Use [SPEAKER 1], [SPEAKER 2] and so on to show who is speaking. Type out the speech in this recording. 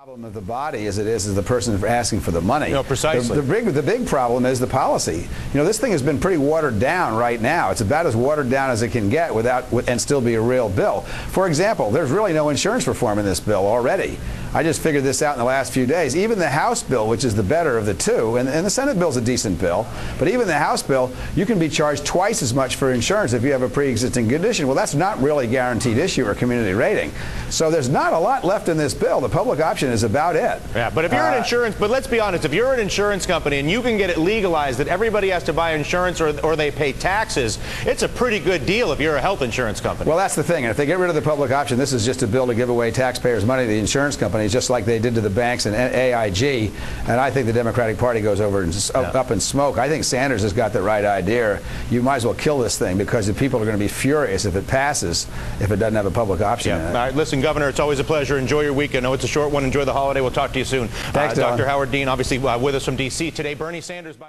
[SPEAKER 1] Problem of the body as it is the person asking for the money.
[SPEAKER 2] Precisely.
[SPEAKER 1] The big problem is the policy. This thing has been pretty watered down right now. It's about as watered down as it can get and still be a real bill. For example, there's really no insurance reform in this bill already. I just figured this out in the last few days. Even the House bill, which is the better of the two, and the Senate bill's a decent bill, but even the House bill, you can be charged twice as much for insurance if you have a pre-existing condition. Well, that's not really guaranteed issue or community rating. So there's not a lot left in this bill. The public option is about it.
[SPEAKER 2] Yeah, but if you're but let's be honest, if you're an insurance company and you can get it legalized that everybody has to buy insurance or they pay taxes, it's a pretty good deal if you're a health insurance company.
[SPEAKER 1] Well, that's the thing. And if they get rid of the public option, this is just a bill to give away taxpayers' money to the insurance companies, just like they did to the banks and AIG. And I think the Democratic Party goes over and up in smoke. I think Sanders has got the right idea. You might as well kill this thing because the people are going to be furious if it passes, if it doesn't have a public option in it.
[SPEAKER 2] All right, listen, Governor, it's always a pleasure. Enjoy your weekend. I know it's a short one. Enjoy the holiday. We'll talk to you soon.
[SPEAKER 1] Thanks,
[SPEAKER 2] Dr. Howard Dean, obviously with us from D.C. today. Bernie Sanders, by